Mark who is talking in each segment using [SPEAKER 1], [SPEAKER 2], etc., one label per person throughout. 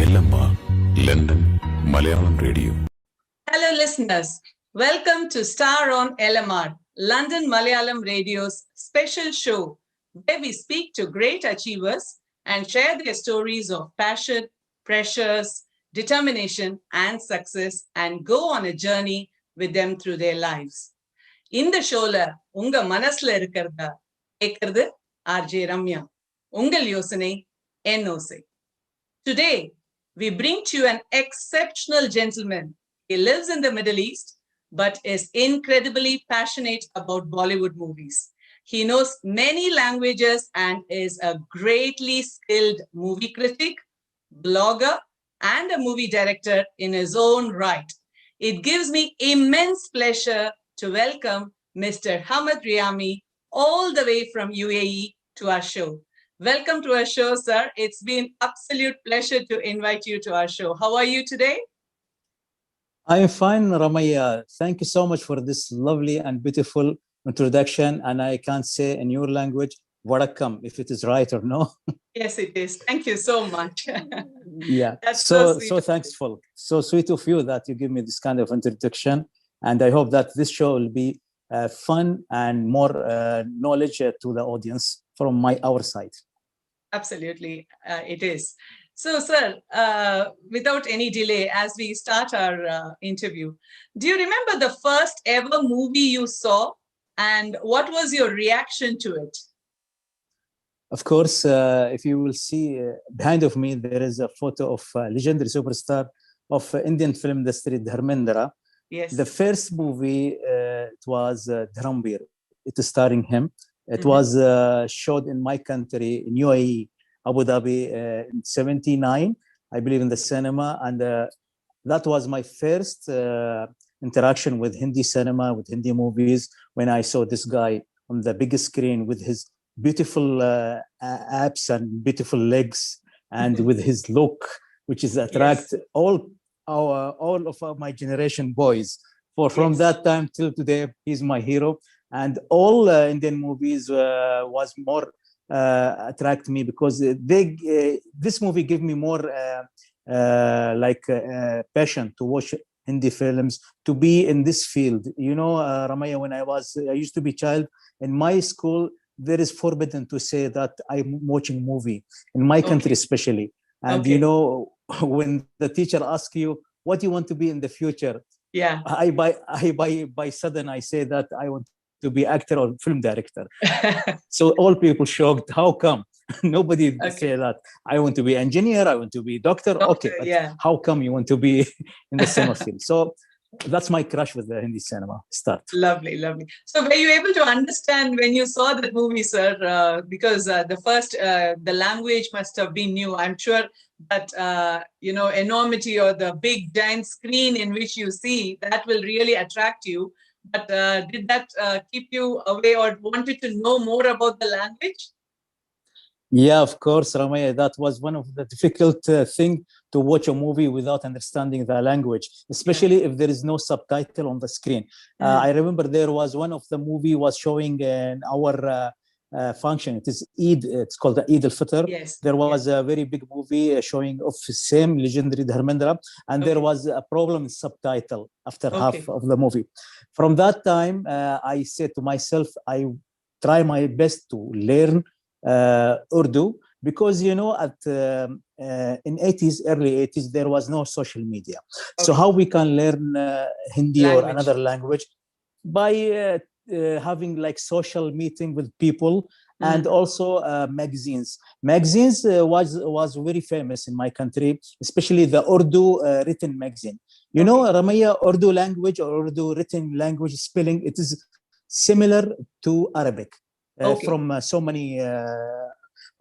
[SPEAKER 1] LMR London Malayalam Radio.
[SPEAKER 2] Hello listeners, welcome to Star on LMR London Malayalam Radio's special show where we speak to great achievers and share their stories of passion, pressures, determination and success and go on a journey with them through their lives. இந்த ஷோல உங்க மனசுல இருக்கிறத கேட்கறது RJ Ramya. உங்கள் யோசனை என் ஓசை. Today, we bring to you an exceptional gentleman. He lives in the Middle East, but is incredibly passionate about Bollywood movies. He knows many languages and is a greatly skilled movie critic, blogger, and a movie director in his own right. It gives me immense pleasure to welcome Mr. Hamad Al Reyami all the way from UAE to our show. Welcome to our show, sir. It's been absolute pleasure to invite you to our show. How are you today?
[SPEAKER 3] I am fine, Ramaya. Thank you so much for this lovely and beautiful introduction. And I can't say in your language, Vadakam, if it is right or no.
[SPEAKER 2] Yes, it is. Thank you so much.
[SPEAKER 3] Yeah,
[SPEAKER 2] That's
[SPEAKER 3] so
[SPEAKER 2] sweet.
[SPEAKER 3] thankful. So sweet of you that you give me this kind of introduction. And I hope that this show will be fun and more knowledge to the audience from our side.
[SPEAKER 2] Absolutely, it is. So, sir, without any delay, as we start our interview, do you remember the first ever movie you saw and what was your reaction to it?
[SPEAKER 3] Of course, if you will see behind of me, there is a photo of legendary superstar of Indian film industry, Dharmendra.
[SPEAKER 2] Yes.
[SPEAKER 3] The first movie, it was Dharmendra. It is starring him. It was showed in my country, in UAE, Abu Dhabi, in 79, I believe, in the cinema. And that was my first interaction with Hindi cinema, with Hindi movies, when I saw this guy on the biggest screen with his beautiful abs and beautiful legs and with his look, which is attract all of my generation boys. From that time till today, he's my hero. And all Indian movies was more attract me because this movie gave me more passion to watch Hindi films, to be in this field. You know, Ramaya, when I used to be child, in my school, there is forbidden to say that I'm watching movie, in my country especially. And you know, when the teacher asks you, what do you want to be in the future?
[SPEAKER 2] Yeah.
[SPEAKER 3] By sudden, I say that I want to be actor or film director. So all people shocked. How come? Nobody say that. I want to be engineer. I want to be doctor. Okay, but how come you want to be in the cinema field? So that's my crush with the Hindi cinema start.
[SPEAKER 2] Lovely, lovely. So were you able to understand when you saw that movie, sir? Because the language must have been new. I'm sure that, enormity or the big giant screen in which you see, that will really attract you. But did that keep you away or wanted to know more about the language?
[SPEAKER 3] Yeah, of course, Ramaya. That was one of the difficult thing to watch a movie without understanding the language, especially if there is no subtitle on the screen. I remember there was one of the movie was showing in our function. It is Eid. It's called the Eid al-Fitr.
[SPEAKER 2] Yes.
[SPEAKER 3] There was a very big movie showing of same legendary Dharmendra, and there was a problem with subtitle after half of the movie. From that time, I said to myself, I try my best to learn Urdu, because you know in early 80s there was no social media. So how we can learn Hindi or another language? By having like social meeting with people, and also magazines was very famous in my country, especially the Urdu written magazine. You know, Ramaya, Urdu language or Urdu written language spelling, it is similar to Arabic. From so many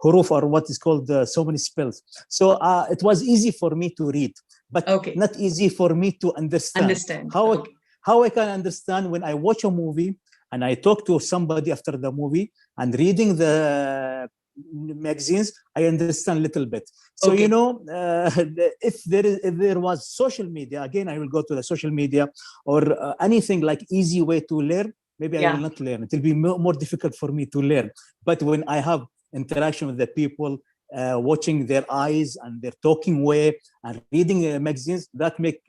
[SPEAKER 3] huruf, or what is called so many spells. So it was easy for me to read, but not easy for me to understand. How I can understand when I watch a movie and I talk to somebody after the movie and reading the magazines, I understand a little bit. So you know, if there was social media, again I will go to the social media or anything like easy way to learn. Maybe I will not learn. It will be more difficult for me to learn. But when I have interaction with the people, watching their eyes and their talking way and reading magazines, that make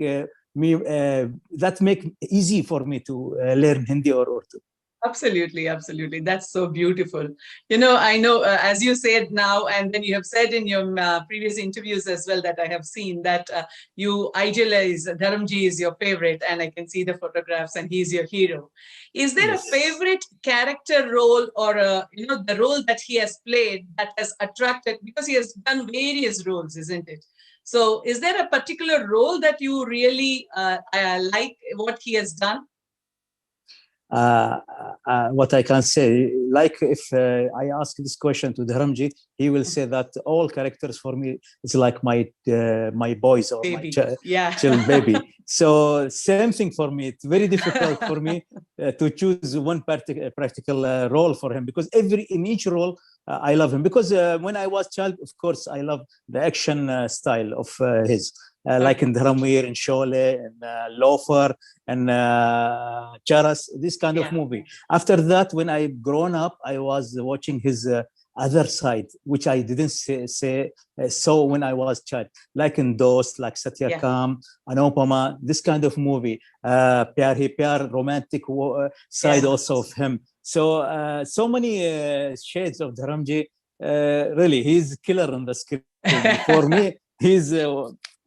[SPEAKER 3] easy for me to learn Hindi or Urdu.
[SPEAKER 2] Absolutely, absolutely. That's so beautiful. You know, I know, as you said now, and then you have said in your previous interviews as well that I have seen that you idealize Dharamji is your favorite, and I can see the photographs, and he's your hero. Is there a favorite character role or the role that he has played that has attracted, because he has done various roles, isn't it? So is there a particular role that you really like what he has done?
[SPEAKER 3] What I can say, like if I ask this question to Dharamji, he will say that all characters for me is like my boys or
[SPEAKER 2] baby.
[SPEAKER 3] my child baby. So same thing for me. It's very difficult for me to choose one practical role for him, because in each role I love him. Because when I was child, of course, I love the action style of his. Like in Dharamveer, in Sholay, and Loafer, and Charas, this kind of movie. After that, when I grown up, I was watching his other side, which I didn't saw when I was child, like in Dost, like Satyakam, Anupama, this kind of movie. Pyar Hi Pyar, romantic side also of him. So so many shades of Dharamji. Really, he's killer on the screen. For me, he's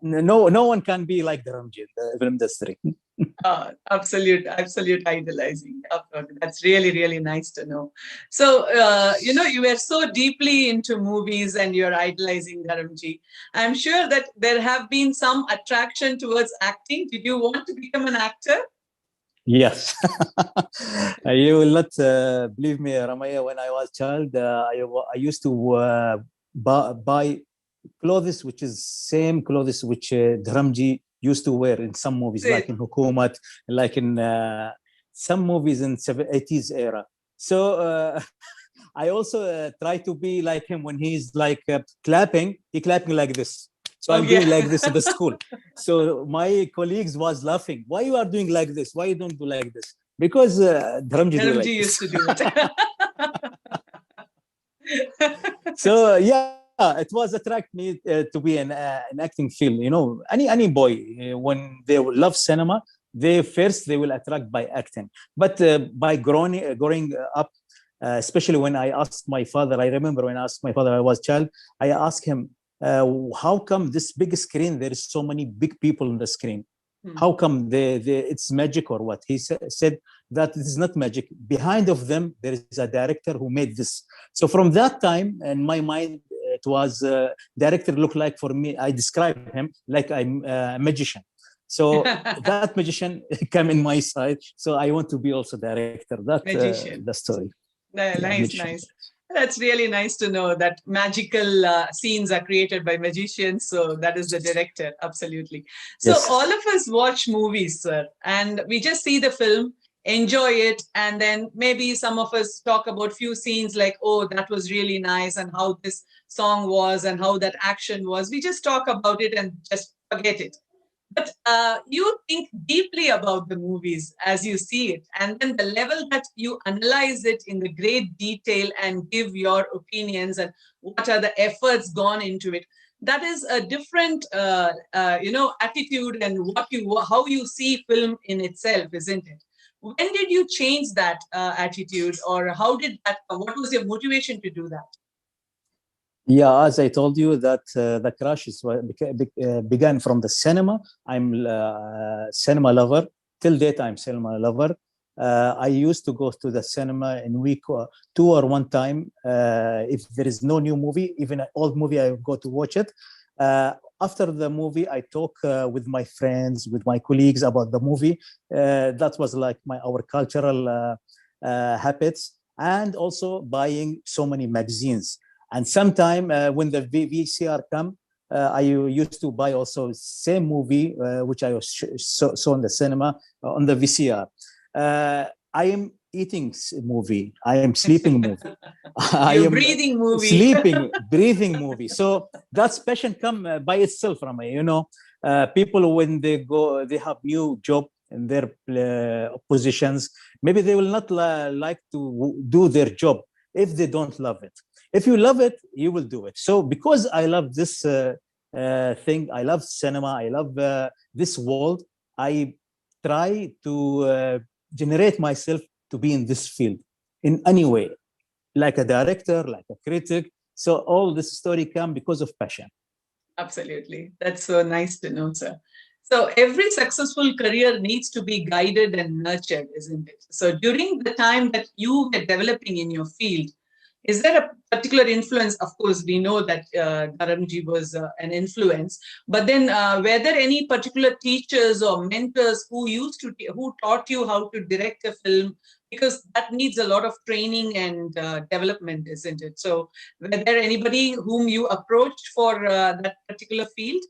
[SPEAKER 3] no one can be like Dharamji in the film industry.
[SPEAKER 2] Absolute idolizing. That's really, really nice to know. So, you were so deeply into movies and you're idolizing Dharamji. I'm sure that there have been some attraction towards acting. Did you want to become an actor?
[SPEAKER 3] Yes. You will not believe me, Ramaya, when I was a child, I used to buy clothes which is same clothes which Dharamji used to wear in some movies, like in Hukumat, like in some movies in 80s era. So I also try to be like him. When he's like clapping like this. So I'm doing like this in the school. So my colleagues was laughing. Why you are doing like this? Why you don't do like this? Because Dharamji
[SPEAKER 2] used to do it.
[SPEAKER 3] So it was attract me to be an acting field. You know, any boy when they love cinema, they will attract by acting. But by growing up, especially when I asked my father, I remember when I asked my father, I was a child, I asked him, how come this big screen, there is so many big people on the screen? How come it's magic or what? He said that it is not magic. Behind of them, there is a director who made this. So from that time, in my mind, it was director looked like for me, I describe him like I'm a magician. So that magician came in my side. So I want to be also director. That the story.
[SPEAKER 2] Nice. That's really nice to know that magical scenes are created by magicians. So that is the director. Absolutely. So all of us watch movies, sir, and we just see the film, enjoy it. And then maybe some of us talk about few scenes like, oh, that was really nice, and how this song was and how that action was. We just talk about it and just forget it. But you think deeply about the movies as you see it, and then the level that you analyze it in the great detail and give your opinions and what are the efforts gone into it. That is a different, attitude and how you see film in itself, isn't it? When did you change that attitude, or how did that? What was your motivation to do that?
[SPEAKER 3] Yeah, as I told you, that the crush began from the cinema. I'm a cinema lover. Till date, I'm cinema lover. I used to go to the cinema in week 2 or 1 time. If there is no new movie, even an old movie, I go to watch it. After the movie, I talk with my friends, with my colleagues about the movie. That was like our cultural habits, and also buying so many magazines. And sometime when the VCR come, I used to buy also same movie which I saw in the cinema on the VCR. I am eating movie. I am sleeping movie. I am
[SPEAKER 2] breathing movie.
[SPEAKER 3] Sleeping, breathing movie. So that's passion come by itself, Ramay. You know, people when they go, they have new job in their positions. Maybe they will not like to do their job if they don't love it. If you love it, you will do it. So because I love this thing, I love cinema, I love this world, I try to generate myself to be in this field in any way, like a director, like a critic. So all this story came because of passion.
[SPEAKER 2] Absolutely. That's so nice to know, sir. So every successful career needs to be guided and nurtured, isn't it? So during the time that you were developing in your field, is there a particular influence? Of course, we know that Dharamji was an influence, but then were there any particular teachers or mentors who taught you how to direct a film? Because that needs a lot of training and development, isn't it? So were there anybody whom you approached for that particular field?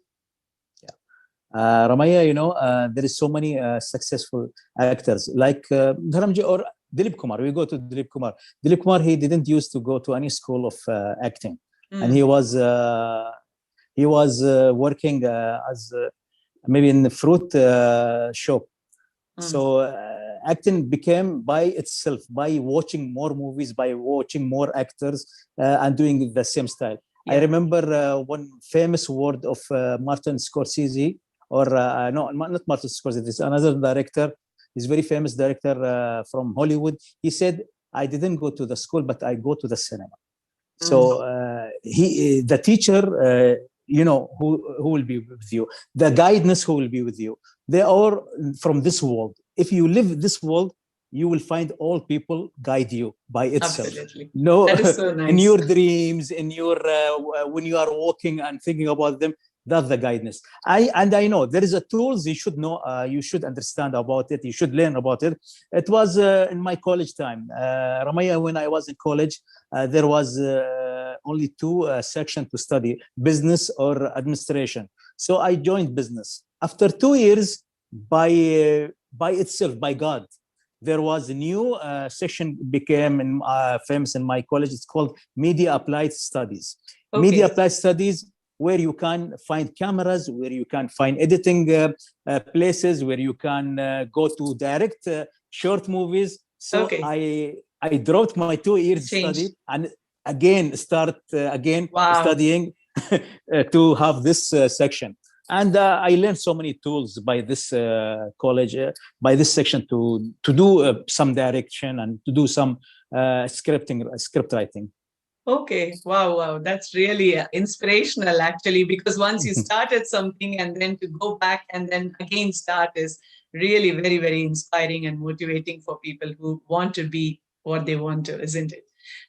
[SPEAKER 3] Ramaya, there is so many successful actors like Dharamji or Dilip Kumar. We go to Dilip Kumar. Dilip Kumar, he didn't used to go to any school of acting, and he was working as maybe in the fruit shop. So acting became by itself, by watching more movies, by watching more actors, and doing the same style. Yeah. I remember one famous word of Martin Scorsese, or no, not Martin Scorsese, this another director. He's a very famous director from Hollywood. He said, I didn't go to the school, but I go to the cinema. So the teacher, who will be with you, the guidance who will be with you, they are from this world. If you live this world, you will find all people guide you by itself.
[SPEAKER 2] Absolutely.
[SPEAKER 3] No,
[SPEAKER 2] that is so nice.
[SPEAKER 3] In your dreams, in your when you are walking and thinking about them, that's the guidance. I know there is a tools you should know, you should understand about it, you should learn about it. It was in my college time, Ramaya. When I was in college, there was only two sections to study: business or administration. So I joined business. After 2 years, by itself, by God, there was a new section became famous in my college. It's called Media Applied Studies. Okay. Media Applied Studies, where you can find cameras, where you can find editing places, where you can go to direct short movies. So okay. I dropped my 2 years study and again start studying to have this section. And I learned so many tools by this college, by this section to do some direction and to do some script writing.
[SPEAKER 2] Okay. Wow. That's really inspirational, actually, because once you started something and then to go back and then again start is really very, very inspiring and motivating for people who want to be what they want to, isn't it?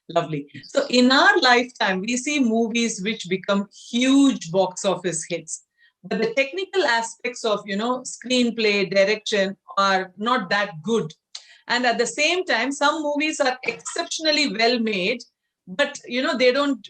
[SPEAKER 2] Lovely. So in our lifetime, we see movies which become huge box office hits. But the technical aspects of, screenplay, direction are not that good. And at the same time, some movies are exceptionally well made, but, they don't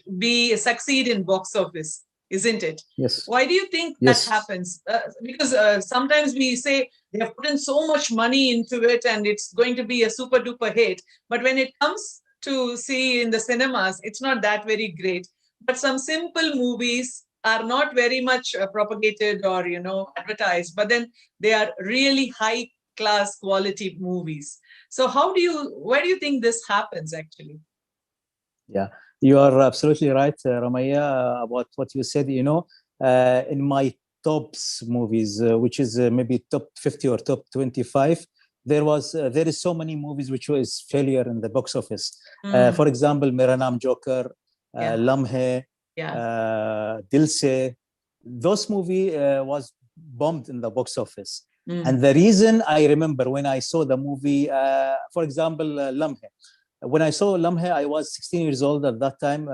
[SPEAKER 2] succeed in box office, isn't it?
[SPEAKER 3] Yes.
[SPEAKER 2] Why do you think that happens? Because sometimes we say they have put in so much money into it and it's going to be a super duper hit. But when it comes to see in the cinemas, it's not that very great. But some simple movies are not very much propagated or, advertised, but then they are really high class quality movies. So why do you think this happens actually?
[SPEAKER 3] Yeah, you are absolutely right, Ramaya, about what you said. In my tops movies, which is maybe top 50 or top 25, there is so many movies which was failure in the box office. For example, Mera Naam Joker, Lamhe, Dil Se. Those movie was bombed in the box office. And the reason I remember when I saw the movie, for example, Lamhe. When I saw Lamhe, I was 16 years old at that time.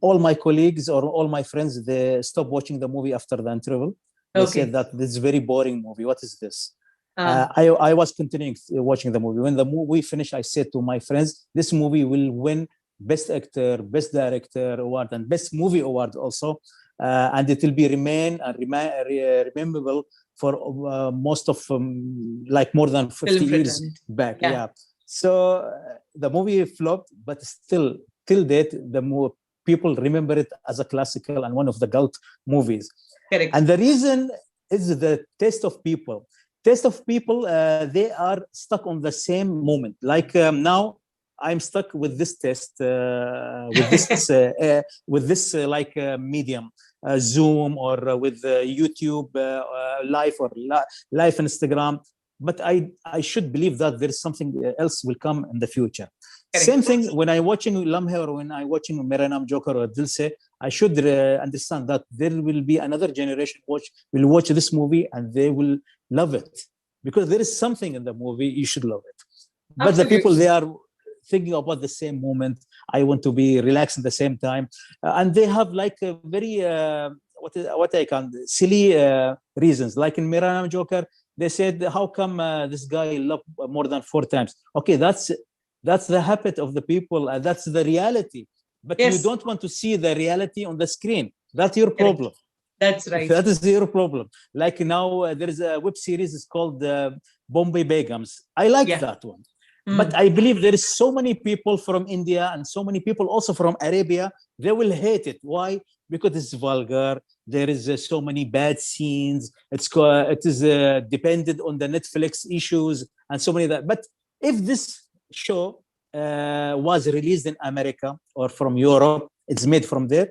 [SPEAKER 3] All my colleagues or all my friends, they stopped watching the movie after the interval. They said that this is a very boring movie. What is this? I was continuing watching the movie. When the movie finished, I said to my friends, this movie will win Best Actor, Best Director award, and Best Movie award also. And it will be remain rememberable for most of like more than 50 years back. Yeah. So the movie flopped, but still, till date, people remember it as a classical and one of the cult movies.
[SPEAKER 2] Correct.
[SPEAKER 3] And the reason is the taste of people. Taste of people, they are stuck on the same moment. Like now, I'm stuck with this test, with this medium, Zoom or with YouTube live or live Instagram. But I should believe that there is something else will come in the future.
[SPEAKER 2] Correct.
[SPEAKER 3] Same thing when I watching Lamhe or when I watching Mera Naam Joker or Dilse, I should understand that there will be another generation will watch this movie and they will love it because there is something in the movie you should love it. But
[SPEAKER 2] Absolutely.
[SPEAKER 3] the people, they are thinking about the same moment. I want to be relaxed at the same time, and they have like a very silly reasons. Like in Mera Naam Joker, they said, "How come this guy loved more than 4 times?" Okay, that's the habit of the people. That's the reality. But
[SPEAKER 2] Yes.
[SPEAKER 3] you don't want to see the reality on the screen. That's your problem.
[SPEAKER 2] That's right.
[SPEAKER 3] That is your problem. Like now, there is a web series. It's called Bombay Begums. I like that one. But I believe there is so many people from India and so many people also from Arabia. They will hate it. Why? Because it's vulgar. There is so many bad scenes. It is dependent on the Netflix issues and so many that. But if this show was released in America or from Europe, it's made from there,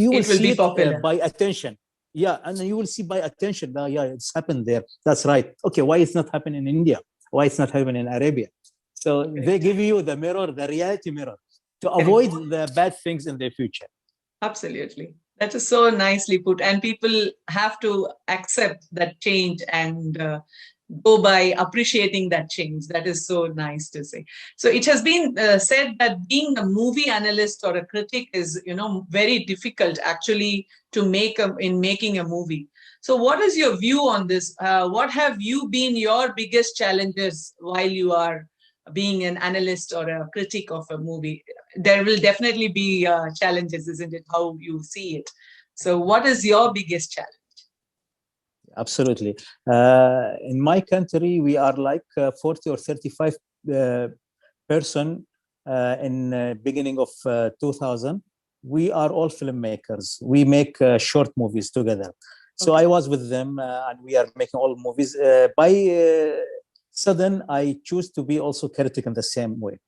[SPEAKER 3] you will see it by attention. Yeah, and you will see by attention. Yeah, it's happened there. That's right. Okay, why it's not happening in India? Why it's not happening in Arabia? So they give you the mirror, the reality mirror, to avoid the bad things in the future.
[SPEAKER 2] Absolutely. That is so nicely put. And people have to accept that change and go by appreciating that change. That is so nice to say. So it has been said that being a movie analyst or a critic is, very difficult actually to in making a movie. So what is your view on this? What have you been your biggest challenges while you are being an analyst or a critic of a movie? There will definitely be challenges, isn't it? How you see it. So what is your biggest challenge?
[SPEAKER 3] Absolutely. In my country, we are like 40 or 35 person in beginning of 2000. We are all filmmakers. We make short movies together. So I was with them and we are making all movies. By sudden, I choose to be also critic in the same way.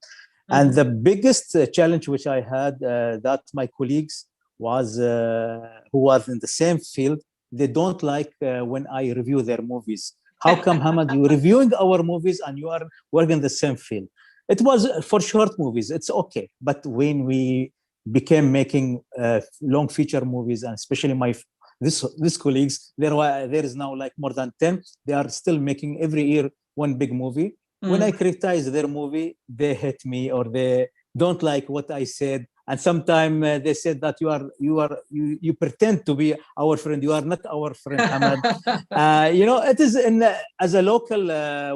[SPEAKER 3] And the biggest challenge which I had that my colleagues was who was in the same field, they don't like when I review their movies. How come, Hamad, you're reviewing our movies and you are working in the same field? It was for short movies, it's okay. But when we became making long feature movies, and especially these colleagues, there is now like more than 10, they are still making every year one big movie. When I criticize their movie, they hate me or they don't like what I said. And sometimes they said that you pretend to be our friend. You are not our friend, Hamad. It is as a local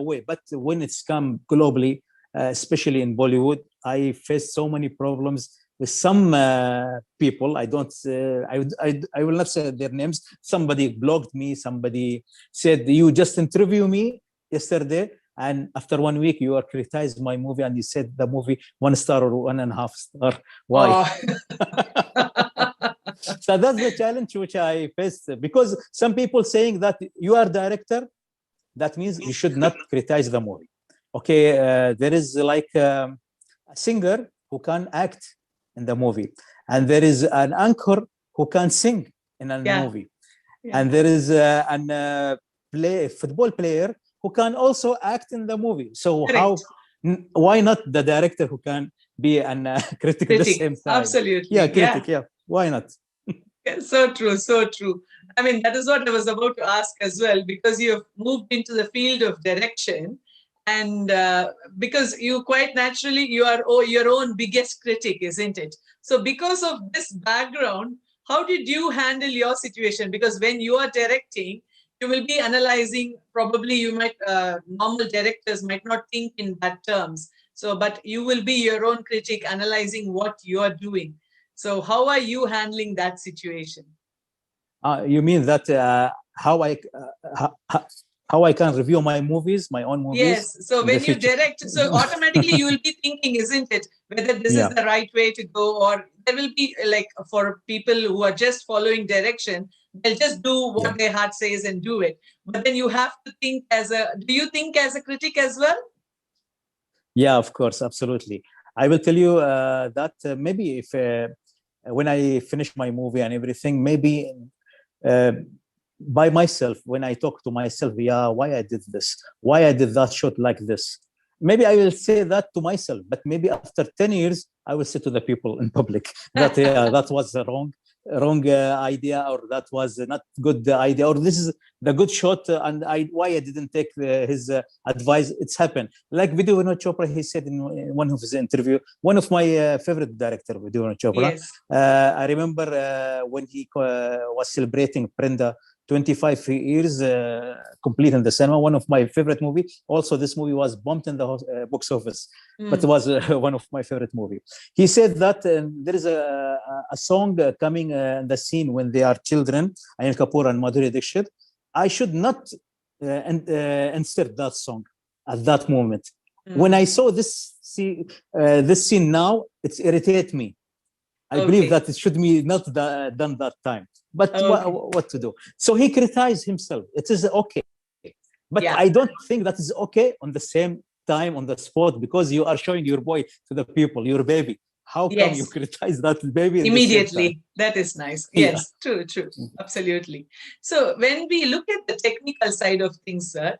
[SPEAKER 3] way. But when it's come globally, especially in Bollywood, I face so many problems with some people. I will not say their names. Somebody blocked me. Somebody said, you just interview me yesterday, and after 1 week you are criticized my movie and you said the movie 1 star or 1.5 star. Why? So that's the challenge which I faced, because some people saying that you are director, that means you should not criticize the movie. Okay, there is like a singer who can act in the movie, and there is an anchor who can sing in a movie, and there is a football player who can also act in the movie. So why not the director who can be a critic at the same time?
[SPEAKER 2] Absolutely.
[SPEAKER 3] Yeah, critic. Yeah. Why not?
[SPEAKER 2] So true. So true. I mean, that is what I was about to ask as well, because you have moved into the field of direction, and because you quite naturally, you are your own biggest critic, isn't it? So because of this background, how did you handle your situation? Because when you are directing, you will be analyzing, probably you might, normal directors might not think in that terms. So, but you will be your own critic, analyzing what you are doing. So how are you handling that situation?
[SPEAKER 3] You mean that how I can review my own movies?
[SPEAKER 2] Yes. So when you direct, so automatically you will be thinking, isn't it, whether this is the right way to go, or there will be like for people who are just following direction, they'll just do what their heart says and do it. But then you have to think do you think as a critic as well?
[SPEAKER 3] Yeah, of course, absolutely. I will tell you that maybe if when I finish my movie and everything, maybe by myself, when I talk to myself, yeah, why I did this, why I did that shot like this. Maybe I will say that to myself, but maybe after 10 years, I will say to the people in public that that was the wrong idea, or that was not good idea, or this is the good shot, and why I didn't take his advice. It's happened. Like Vidya Vinod Chopra, he said in one of his interview, one of my favorite director, Vidya Vinod Chopra.
[SPEAKER 2] Yes.
[SPEAKER 3] I remember when he was celebrating Brenda 25 years complete in the cinema. One of my favorite movie. Also, this movie was bombed in the box office, but it was one of my favorite movie. He said that there is a song coming in the scene when they are children, Anil Kapoor and Madhuri Dixit. I should not insert that song at that moment. When I saw this scene now, it's irritates me. I believe that it should be not done that time. But what to do? So he criticized himself. It is okay. But I don't think that is okay on the same time, on the spot, because you are showing your boy to the people, your baby. How come you criticize that baby
[SPEAKER 2] immediately? That is nice. Yes, true. Absolutely. So when we look at the technical side of things, sir,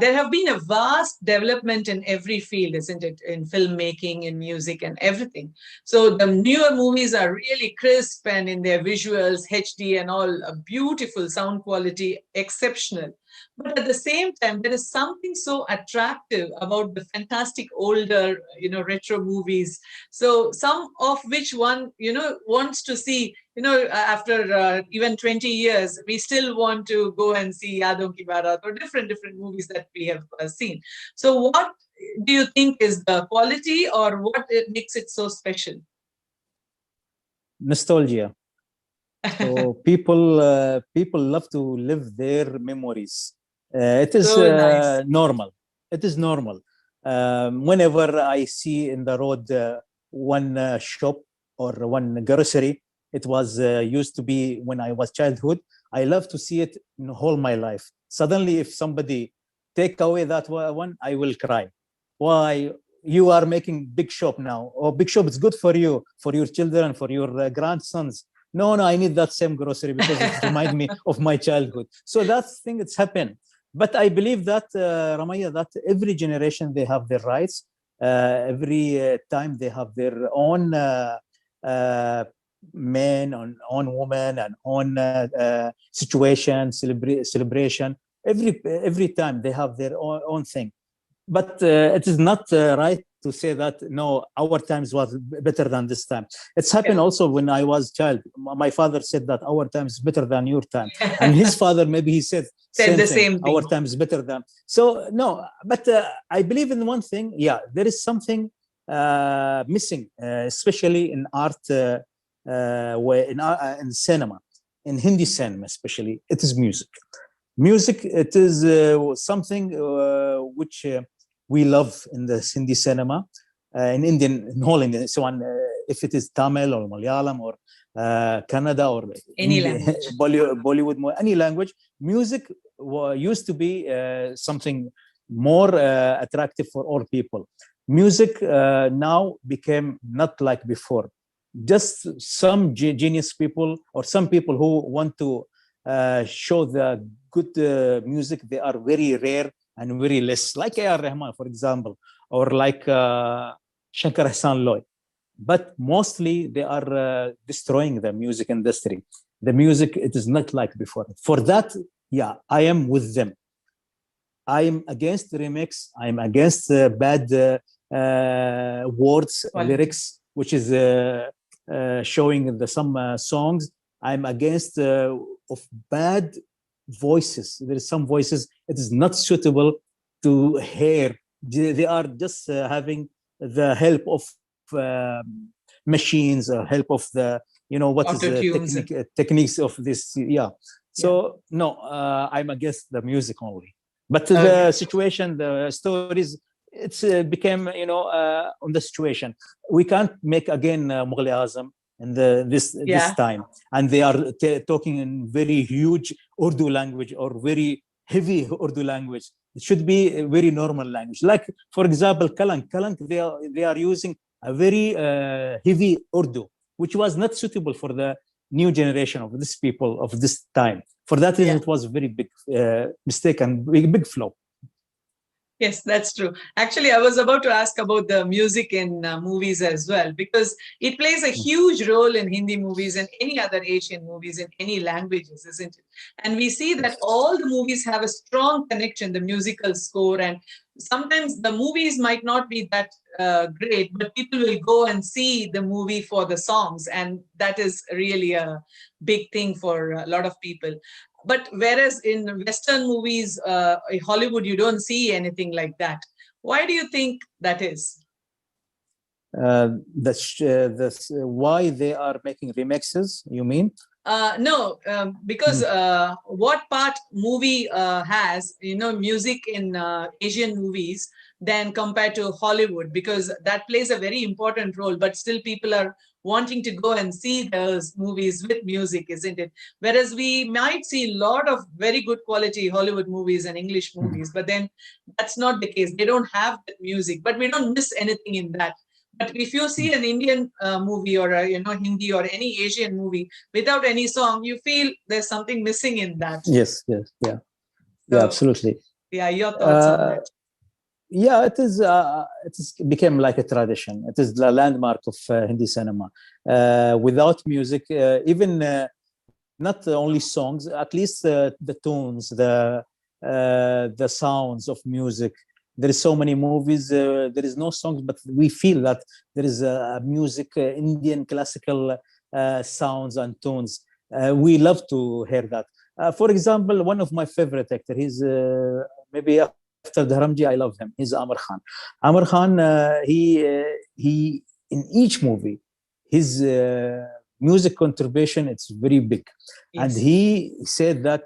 [SPEAKER 2] there have been a vast development in every field, isn't it? In filmmaking, in music, and everything. So the newer movies are really crisp, and in their visuals, HD and all, a beautiful sound quality, exceptional. But at the same time, there is something so attractive about the fantastic older, retro movies. So some of which one, wants to see, after even 20 years, we still want to go and see Yadon Ki Barat or different movies that we have seen. So what do you think is the quality, or what makes it so special?
[SPEAKER 3] Nostalgia. So people love to live their memories. It is so nice. Normal. It is normal. Whenever I see in the road one shop or one grocery, it was used to be when I was childhood. I love to see it in whole my life. Suddenly, if somebody take away that one, I will cry. Why? You are making big shop now. Oh, big shop is good for you, for your children, for your grandsons. No, I need that same grocery because it reminds me of my childhood. So that thing, it's happened. But I believe that, Ramaya, that every generation, they have their rights. Every time they have their own men, own woman, and own situation, celebration. Every time they have their own thing. But it is not right to say that, no, our times was better than this time. It's happened also when I was child. My father said that our time is better than your time. And his father, maybe he said
[SPEAKER 2] the same thing.
[SPEAKER 3] Our time is better than. So, no, but I believe in one thing. Yeah, there is something missing, especially in art, in cinema, in Hindi cinema especially. It is music. Music, it is something which we love in the Hindi cinema, in whole Indian. So if it is Tamil or Malayalam or Kannada or
[SPEAKER 2] any language,
[SPEAKER 3] Bollywood, any language, music used to be something more attractive for all people. Music now became not like before. Just some genius people or some people who want to show the good music, they are very rare and very less, like A.R. Rahman, for example, or like Shankar Hassan Loy. But mostly they are destroying the music industry. The music, it is not like before. For that, yeah, I am with them. I am against the remix. I am against bad words, lyrics, which is showing some songs. I'm against of bad voices. There is some voices, it is not suitable to hear. They are just having the help of machines, or help of the, what is the techniques of this. Yeah. So, no, I'm against the music only. But the situation, the stories, it's became, on the situation. We can't make again Mughal Azam in this time, and they are talking in very huge Urdu language or very heavy Urdu language. It should be a very normal language. Like, for example, Kalank, they are using a very heavy Urdu, which was not suitable for the new generation of this people of this time. For that reason, it was a very big mistake and big flaw.
[SPEAKER 2] Yes, that's true. Actually, I was about to ask about the music in movies as well, because it plays a huge role in Hindi movies and any other Asian movies in any languages, isn't it? And we see that all the movies have a strong connection, the musical score, and sometimes the movies might not be that great, but people will go and see the movie for the songs, and that is really a big thing for a lot of people. But whereas in Western movies, Hollywood, you don't see anything like that. Why do you think that is?
[SPEAKER 3] That's why they are making remixes, you mean?
[SPEAKER 2] No, because what part movie has, music in Asian movies than compared to Hollywood, because that plays a very important role, but still people are wanting to go and see those movies with music, isn't it? Whereas we might see a lot of very good quality Hollywood movies and English movies, but then that's not the case. They don't have that music, but we don't miss anything in that. But if you see an Indian movie or a, Hindi or any Asian movie without any song, you feel there's something missing in that.
[SPEAKER 3] Yes, yeah, absolutely.
[SPEAKER 2] Yeah, your thoughts on that?
[SPEAKER 3] Yeah, it is became like a tradition. It is the landmark of Hindi cinema. Without music, even not only songs, at least the tones, the sounds of music. There is so many movies. There is no songs, but we feel that there is music, Indian classical sounds and tones. We love to hear that. For example, one of my favorite actors, he's maybe after Dharmendra, I love him. He's Amar Khan. Amar Khan, he in each movie, his music contribution, it's very big. Yes. And he said that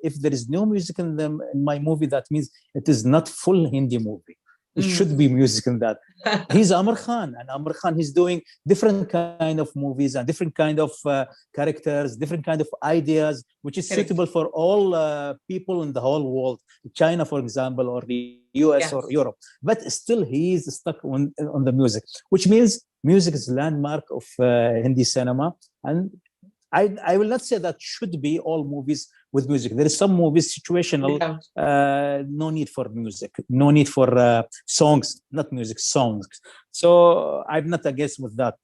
[SPEAKER 3] if there is no music in my movie, that means it is not full Hindi movie. It should be music in that. He's Amar Khan, and Amar Khan, he's doing different kind of movies and different kind of characters, different kind of ideas, which is suitable for all people in the whole world, China, for example, or the US or Europe. But still, he is stuck on the music, which means music is landmark of Hindi cinema. And I will not say that should be all movies with music. There is some movies situational, no need for music, no need for songs, not music, songs. So I'm not against with that.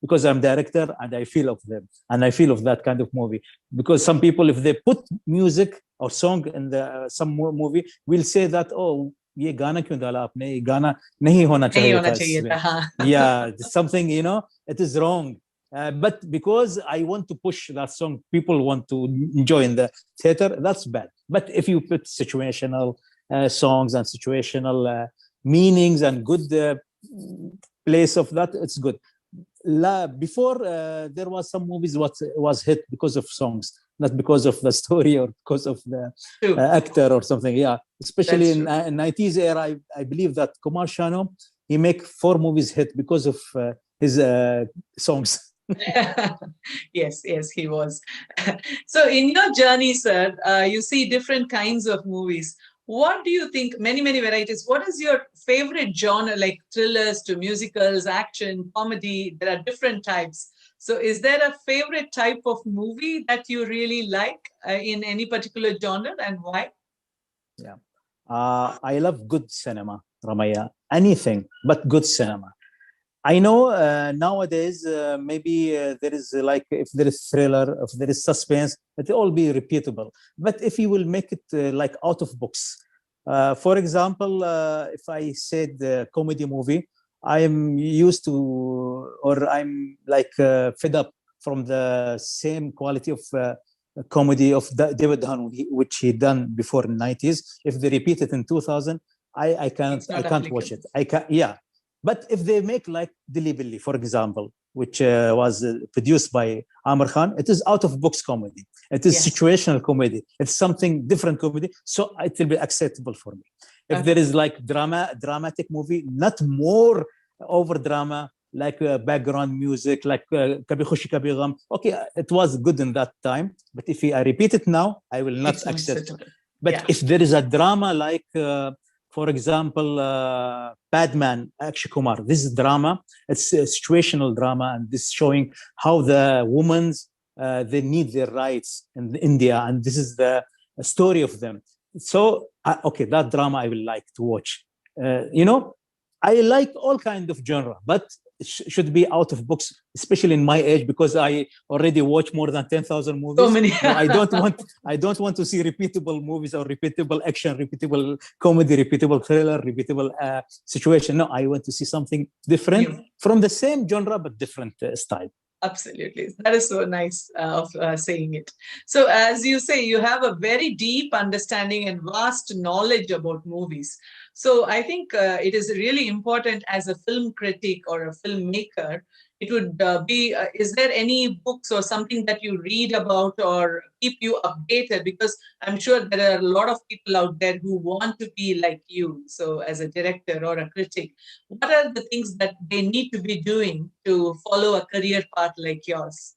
[SPEAKER 3] Because I'm director and I feel of them and I feel of that kind of movie. Because some people, if they put music or song in some movie, will say that, oh, ये गाना क्यों डाला आपने, ये गाना नहीं होना चाहिए था. Yeah, something, it is wrong. But because I want to push that song, people want to enjoy in the theater, that's bad. But if you put situational songs and situational meanings and good place of that, it's good. Before, there was some movies what was hit because of songs, not because of the story or because of the actor or something. Yeah, especially in 90s era, I believe that Kumar Sanu, he make 4 movies hit because of his songs.
[SPEAKER 2] Yes, he was. So in your journey, sir, you see different kinds of movies. What do you think, many varieties, what is your favorite genre, like thrillers to musicals, action, comedy? There are different types. So is there a favorite type of movie that you really like in any particular genre, and why?
[SPEAKER 3] Yeah, I love good cinema, Ramaya. Anything but good cinema. I know nowadays maybe there is like, if there is thriller, if there is suspense, it will all be repeatable. But if you will make it like out of books, for example, if I said comedy movie, I am used to, or I'm like fed up from the same quality of comedy of David Hahn, which he done before in the 90s. If they repeat it in 2000, I can't watch it. But if they make like Dilli Billi, for example, which was produced by Amar Khan, it is out of books comedy. It is situational comedy. It's something different comedy. So it will be acceptable for me. If there is like dramatic movie, not more over drama, like background music, like Kabhi Khushi Kabhi Gham. Okay, it was good in that time. But if I repeat it now, I will not accept it. But if there is a drama like For example, Badman, Akshay Kumar. This is drama. It's a situational drama, and this is showing how the women they need their rights in India, and this is the story of them. So, okay, that drama I will like to watch. I like all kind of genre, but it should be out of books, especially in my age, because I already watch more than 10,000 movies.
[SPEAKER 2] So many.
[SPEAKER 3] I don't want to see repeatable movies or repeatable action, repeatable comedy, repeatable thriller, repeatable situation. No, I want to see something different from the same genre, but different style.
[SPEAKER 2] Absolutely. That is so nice of saying it. So as you say, you have a very deep understanding and vast knowledge about movies. So I think it is really important as a film critic or a filmmaker, it would be, is there any books or something that you read about or keep you updated? Because I'm sure there are a lot of people out there who want to be like you. So as a director or a critic, what are the things that they need to be doing to follow a career path like yours?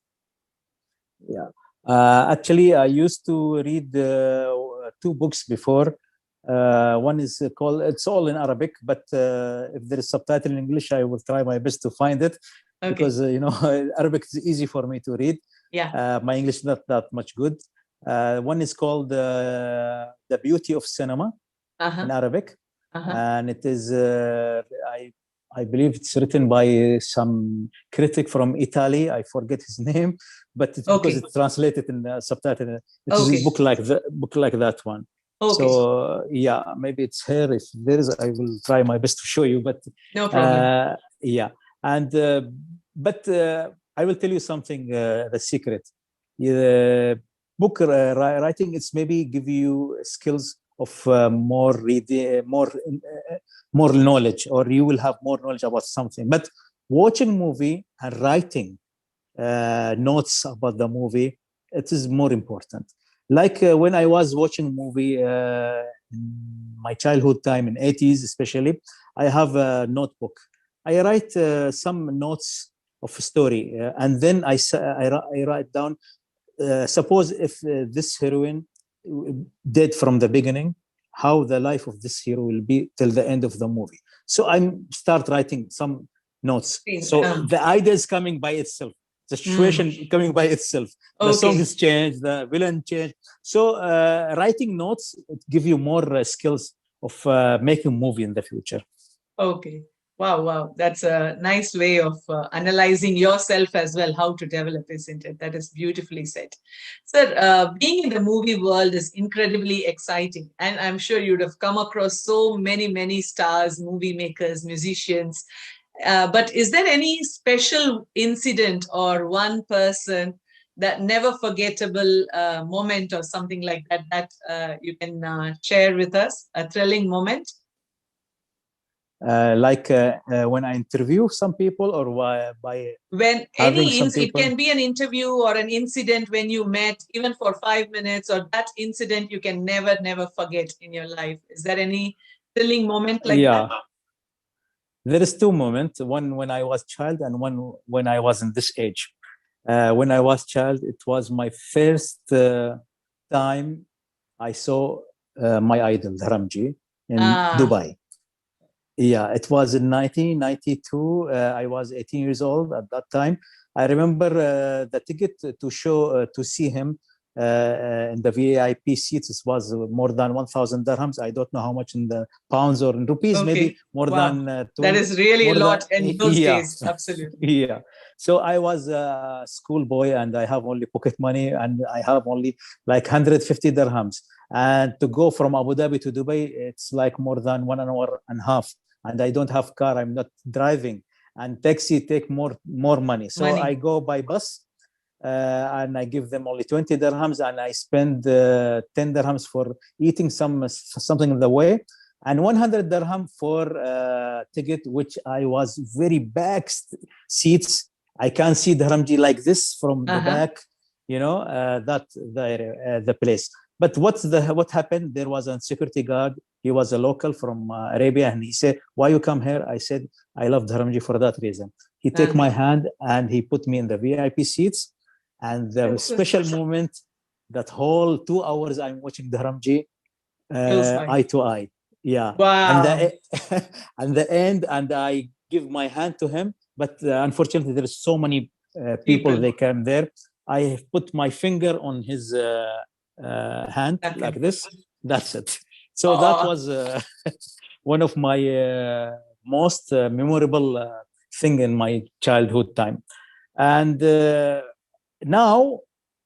[SPEAKER 3] Yeah. Actually, I used to read 2 books before. One is called, it's all in Arabic, but if there is subtitle in English, I will try my best to find it. Okay. Because, Arabic is easy for me to read.
[SPEAKER 2] Yeah.
[SPEAKER 3] My English is not that much good. One is called The Beauty of Cinema in Arabic. And it is, I believe it's written by some critic from Italy. I forget his name, but it's because it's translated in the subtitle. It's a book like that one.
[SPEAKER 2] Okay.
[SPEAKER 3] So yeah, maybe it's here. If there is, I will try my best to show you. But
[SPEAKER 2] no problem.
[SPEAKER 3] Yeah, and but I will tell you something. The secret, book writing. It's maybe give you skills of more reading, more knowledge, or you will have more knowledge about something. But watching movie and writing notes about the movie, it is more important. Like when I was watching movie in my childhood time in 80s especially, I have a notebook. I write some notes of a story and then I write down, suppose if this heroine dead from the beginning, how the life of this hero will be till the end of the movie. So I start writing some notes. So the idea is coming by itself. The situation coming by itself. The song is changed, the villain changed. So writing notes give you more skills of making a movie in the future.
[SPEAKER 2] Okay. Wow. That's a nice way of analyzing yourself as well, how to develop, isn't it? That is beautifully said. Sir, being in the movie world is incredibly exciting. And I'm sure you'd have come across so many stars, movie makers, musicians. But is there any special incident or one person, that never forgettable moment or something like that you can share with us, a thrilling moment?
[SPEAKER 3] Like when I interview some people, or by
[SPEAKER 2] when it can be an interview or an incident when you met, even for 5 minutes, or that incident you can never forget in your life. Is there any thrilling moment like that?
[SPEAKER 3] There is 2 moments, one when I was child and one when I was in this age. When I was child, it was my first time I saw my idol, Dharamji, in Dubai. Yeah, it was in 1992. I was 18 years old at that time. I remember the ticket to see him in the VIP seats, it was more than 1,000 dirhams. I don't know how much in the pounds or in rupees, maybe more than
[SPEAKER 2] that is really a lot in those days. Absolutely.
[SPEAKER 3] Yeah. So I was a schoolboy and I have only pocket money and I have only like 150 dirhams. And to go from Abu Dhabi to Dubai, it's like more than 1 hour and a half. And I don't have car, I'm not driving. And taxi take more money. So I go by bus. And I give them only 20 dirhams and I spend 10 dirhams for eating something in the way, and 100 dirham for ticket, which I was very back seats. I can't see Dharamji like this from the back, that the place. But what happened? There was a security guard. He was a local from Arabia, and he said, "Why you come here?" I said, "I love Dharamji for that reason." He took my hand and he put me in the VIP seats. And the special moment, that whole 2 hours I'm watching Dharamji eye to eye. Yeah.
[SPEAKER 2] Wow.
[SPEAKER 3] And the end, and I give my hand to him, but unfortunately there is so many people they came there. I put my finger on his hand like this. That's it. So that was one of my most memorable thing in my childhood time. And now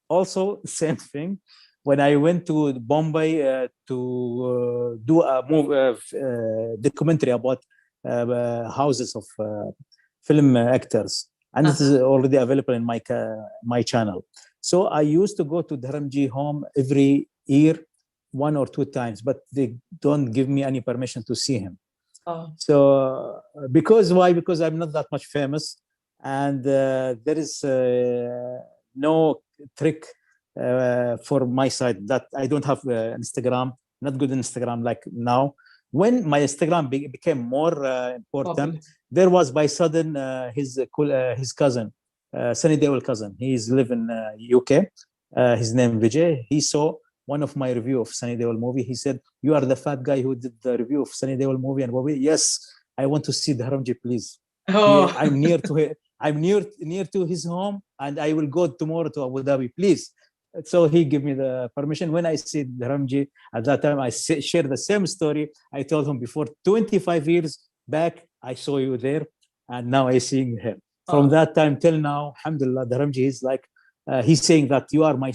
[SPEAKER 3] also same thing. When I went to Bombay to do a documentary about houses of film actors, and this is already available in my channel. So I used to go to Dharamji home every year, 1 or 2 times, but they don't give me any permission to see him. So because why? Because I'm not that much famous, and there is no trick for my side that I don't have Instagram, not good Instagram like now. When my Instagram became more important, there was by sudden his cousin, Sunny Deol cousin. He's live in UK. His name Vijay. He saw one of my review of Sunny Deol movie. He said, "You are the fat guy who did the review of Sunny Deol movie." And Bobby, yes, I want to see Dharamji, please. I'm near to it. I'm near to his home, and I will go tomorrow to Abu Dhabi, please. So he gave me the permission. When I see Dharmendra, at that time, I shared the same story. I told him before 25 years back, I saw you there, and now I see him. From that time till now, alhamdulillah, Dharmendra is like, he's saying that you are my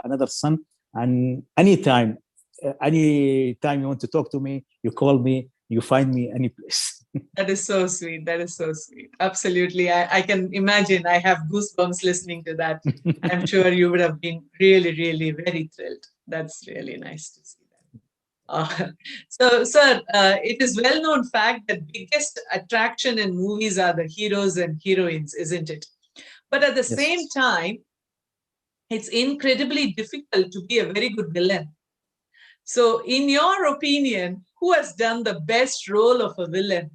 [SPEAKER 3] another son, and anytime you want to talk to me, you call me, you find me any place.
[SPEAKER 2] That is so sweet. That is so sweet. Absolutely. I can imagine. I have goosebumps listening to that. I'm sure you would have been really, really very thrilled. That's really nice to see that. So, sir, it is well-known fact that biggest attraction in movies are the heroes and heroines, isn't it? But at the same time, it's incredibly difficult to be a very good villain. So, in your opinion, who has done the best role of a villain?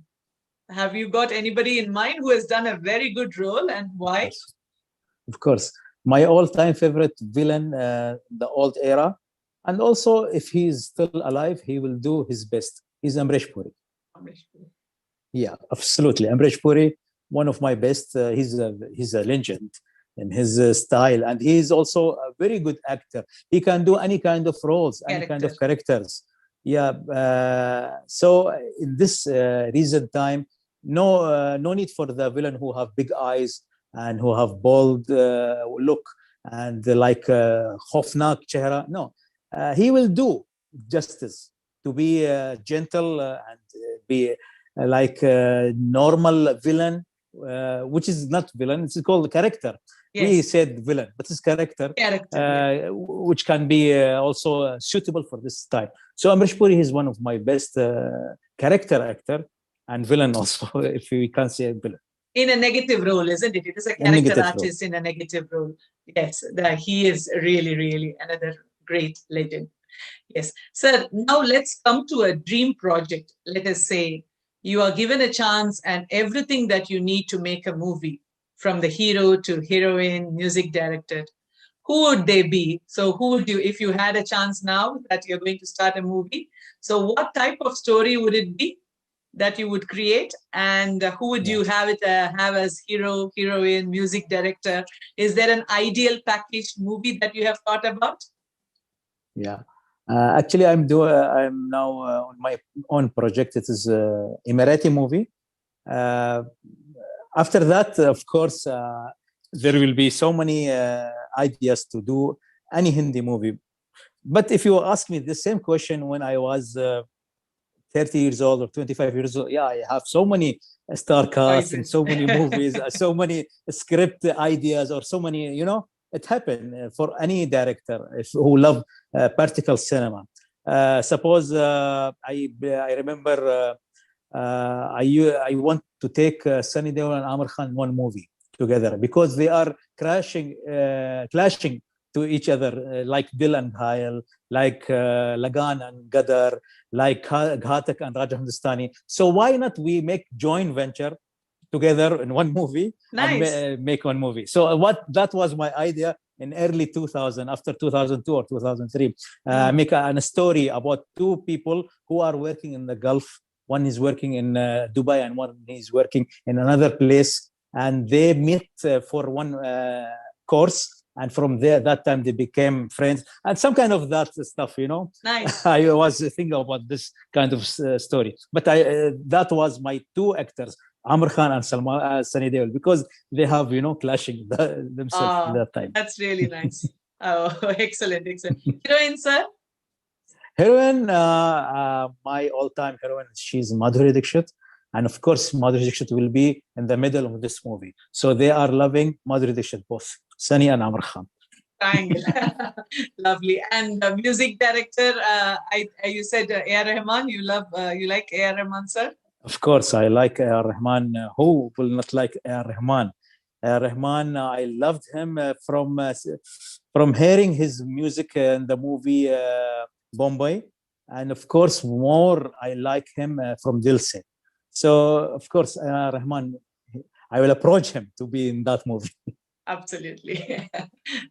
[SPEAKER 2] Have you got anybody in mind who has done a very good role, and why?
[SPEAKER 3] Of course. My all-time favorite villain, the old era. And also, if he's still alive, he will do his best. He's Amrish Puri. Yeah, absolutely. Amrish Puri, one of my best. He's a legend in his style. And he's also a very good actor. He can do any kind of roles, any kind of characters. Yeah. So in this recent time, no need for the villain who have big eyes and who have bold look and like khofnak chehra. No, he will do justice to be gentle and be like a normal villain, which is not villain. It's called character. Yes. We said villain, but it's character, which can be also suitable for this time. So Amrish Puri is one of my best character actor and villain also, if we can say villain.
[SPEAKER 2] In a negative role, isn't it? It is a character artist in a negative role. Yes, he is really, really another great legend. Yes. Sir, now let's come to a dream project. Let us say you are given a chance and everything that you need to make a movie, from the hero to heroine, music director. Who would they be? So who would you, if you had a chance now that you're going to start a movie, so what type of story would it be that you would create, and who would you have as hero, heroine, music director? Is there an ideal packaged movie that you have thought about?
[SPEAKER 3] Yeah, actually, I'm now on my own project. It is an Emirati movie. After that, of course, there will be so many ideas to do any Hindi movie. But if you ask me the same question when I was 30 years old or 25 years old, yeah, I have so many star casts and so many movies, so many script ideas, or so many, it happened for any director who love practical cinema. Suppose I remember I want to take Sunny Deol and Amir Khan in one movie together because they are clashing to each other, like Dil and Ghayal, like Lagan and Gadar, like Ghatak and Raja Hindustani. So why not we make joint venture together in one movie and make one movie? So that was my idea in early 2000, after 2002 or 2003, make a story about two people who are working in the Gulf. One is working in Dubai and one is working in another place. And they meet for one course. And from there, that time they became friends and some kind of that stuff, you know.
[SPEAKER 2] Nice.
[SPEAKER 3] I was thinking about this kind of story. But that was my two actors, Amr Khan and Sunny Deol, because they have, you know, clashing themselves at that time.
[SPEAKER 2] That's really nice. Oh, excellent. Heroine, sir?
[SPEAKER 3] Heroine, my all-time heroine, she's Madhuri Dixit. And of course, Madhuri Dixit will be in the middle of this movie. So they are loving Madhuri Dixit, both Sunny and Amr Khan.
[SPEAKER 2] Triangle. Lovely. And music director, you said A.R. Rahman. You like A.R. Rahman, sir?
[SPEAKER 3] Of course, I like A.R. Rahman. Who will not like A.R. Rahman? A.R. Rahman, I loved him from hearing his music in the movie Bombay. And of course, more I like him from Dil Se. So, of course, A.R. Rahman, I will approach him to be in that movie.
[SPEAKER 2] Absolutely.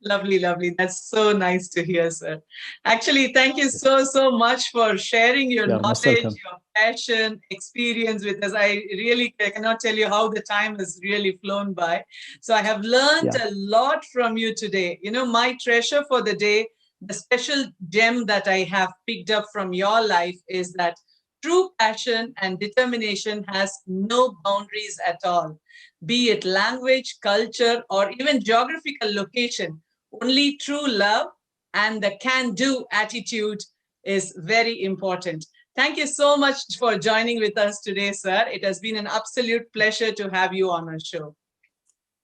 [SPEAKER 2] Lovely, lovely. That's so nice to hear, sir. Actually, thank you so much for sharing your knowledge, your passion, experience with us. I really cannot tell you how the time has really flown by. So I have learned a lot from you today. You know, my treasure for the day, the special gem that I have picked up from your life is that true passion and determination has no boundaries at all, be it language, culture, or even geographical location. Only true love and the can-do attitude is very important. Thank you so much for joining with us today, sir. It has been an absolute pleasure to have you on our show.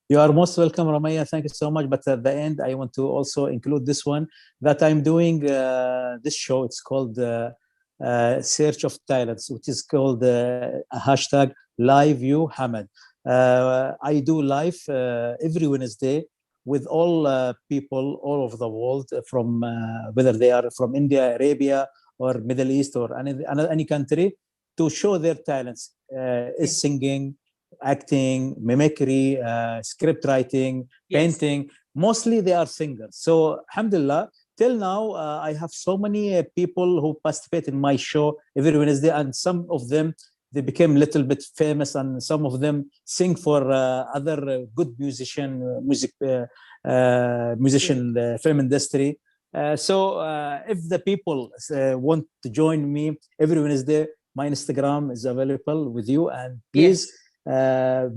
[SPEAKER 3] You are most welcome, Ramaya. Thank you so much. But at the end, I want to also include this one, that I'm doing this show. It's called Search of Talents, which is called hashtag Live You Hamad. I do live every Wednesday with all people all over the world, from whether they are from India, Arabia, or Middle East, or any country, to show their talents, is singing, acting, mimicry, script writing, painting. Mostly they are singers. So, alhamdulillah, till now, I have so many people who participate in my show every Wednesday, and some of them, they became a little bit famous, and some of them sing for other good musician, film industry. So if the people want to join me every Wednesday, my Instagram is available with you, and please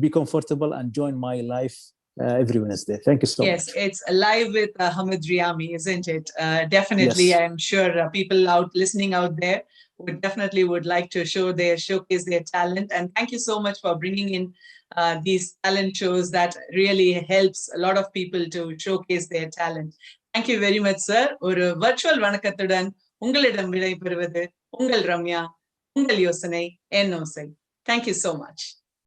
[SPEAKER 3] be comfortable and join my live every Wednesday. Thank you so much.
[SPEAKER 2] Yes, it's live with Hamad Reyami, isn't it? Definitely,
[SPEAKER 3] Yes.
[SPEAKER 2] I'm sure people listening out there would like to showcase their talent. And thank you so much for bringing in these talent shows that really helps a lot of people to showcase their talent. Thank you very much, sir. ஒரு virtual வணக்கத்துடன் உங்களிடம் விடைபெறுவது உங்கள் ரம்யா, உங்கள் யோசனை, என் ஓசை. Thank you so much.